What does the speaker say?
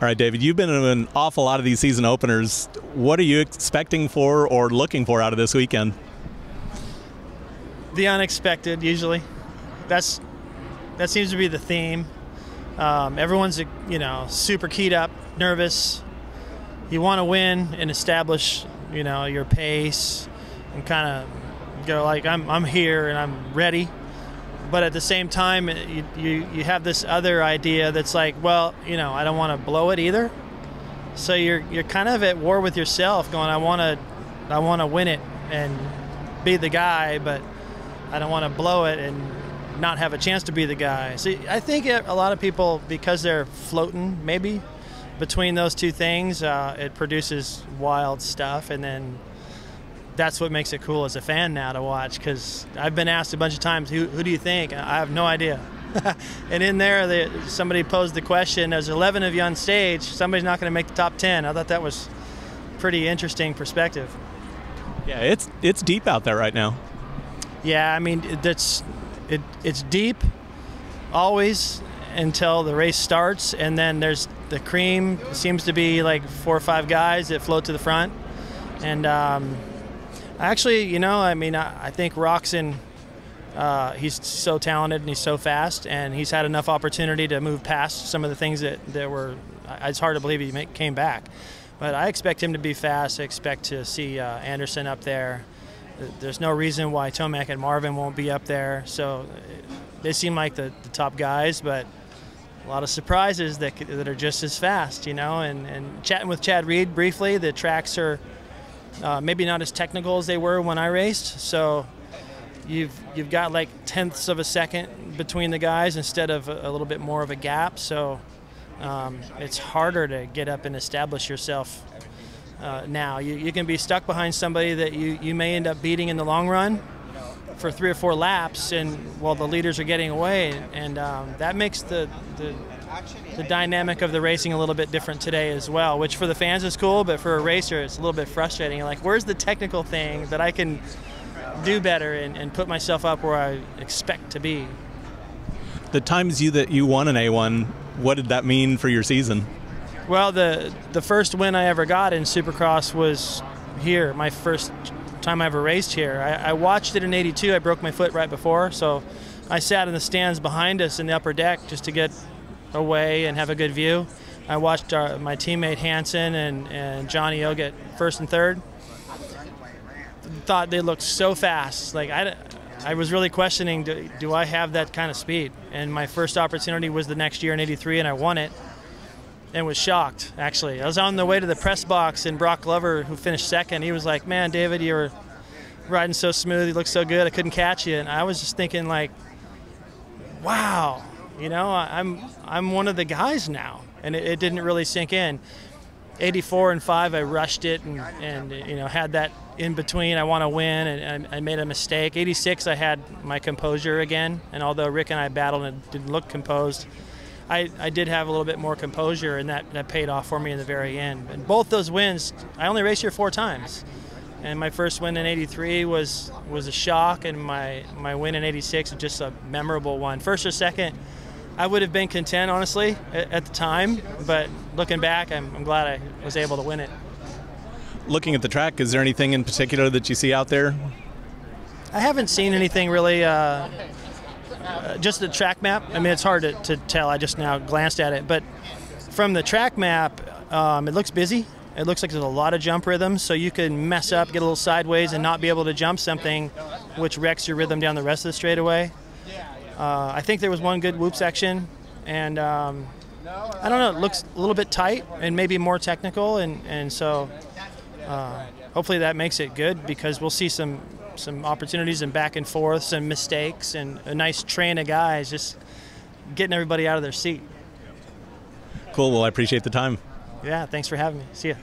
All right, David, you've been in an awful lot of these season openers. What are you expecting for or looking for out of this weekend? The unexpected, usually. That seems to be the theme. Everyone's, super keyed up, nervous. You want to win and establish, your pace and kind of go like, I'm here and I'm ready. But at the same time, you have this other idea that's like, well, I don't want to blow it either. So you're kind of at war with yourself, going, I want to win it and be the guy, but I don't want to blow it and not have a chance to be the guy. So I think a lot of people, because they're floating maybe between those two things, it produces wild stuff, and then that's what makes it cool as a fan now to watch, because I've been asked a bunch of times, who do you think? I have no idea. And in there, somebody posed the question, there's 11 of you on stage, somebody's not going to make the top 10. I thought that was pretty interesting perspective. Yeah, it's deep out there right now. Yeah, I mean, it's deep always until the race starts, and then there's the cream. It seems to be like 4 or 5 guys that float to the front. And actually, I think Roxon, he's so talented and he's so fast, and he's had enough opportunity to move past some of the things that were, it's hard to believe he came back. But I expect him to be fast. I expect to see Anderson up there. There's no reason why Tomac and Marvin won't be up there. So they seem like the top guys, but a lot of surprises that are just as fast, And chatting with Chad Reed briefly, the tracks are maybe not as technical as they were when I raced. So you've got like tenths of a second between the guys instead of a little bit more of a gap. So it's harder to get up and establish yourself. Now you can be stuck behind somebody that you may end up beating in the long run for 3 or 4 laps, and while the leaders are getting away, and that makes the dynamic of the racing a little bit different today as well, which for the fans is cool, but for a racer it's a little bit frustrating. You're like, where's the technical thing that I can do better and put myself up where I expect to be? The times that you won an A1, what did that mean for your season? Well, the first win I ever got in Supercross was here, my first time I ever raced here. I watched it in '82. I broke my foot right before, so I sat in the stands behind us in the upper deck just to get away and have a good view. I watched my teammate Hansen and Johnny O get first and third. Thought they looked so fast. Like I was really questioning, do I have that kind of speed? And my first opportunity was the next year in '83, and I won it. And was shocked, actually. I was on the way to the press box, and Brock Glover, who finished second, he was like, man, David, you were riding so smooth, you looked so good, I couldn't catch you. And I was just thinking, like, wow, I'm one of the guys now. And it didn't really sink in. '84 and '5, I rushed it and had that in between, I want to win, and I made a mistake. '86, I had my composure again, and although Rick and I battled and didn't look composed, I did have a little bit more composure, and that paid off for me in the very end. And both those wins, I only raced here 4 times. And my first win in '83 was a shock, and my win in '86 was just a memorable one. First or second, I would have been content, honestly, at the time. But looking back, I'm glad I was able to win it. Looking at the track, is there anything in particular that you see out there? I haven't seen anything really. Just the track map. I mean, it's hard to tell. I just now glanced at it. But from the track map, it looks busy. It looks like there's a lot of jump rhythms, so you can mess up, get a little sideways, and not be able to jump something, which wrecks your rhythm down the rest of the straightaway. I think there was one good whoop section, and I don't know, it looks a little bit tight and maybe more technical, and so hopefully that makes it good, because we'll see some opportunities and back and forth, some mistakes, and a nice train of guys just getting everybody out of their seat. Cool. Well, I appreciate the time. Yeah, thanks for having me. See ya.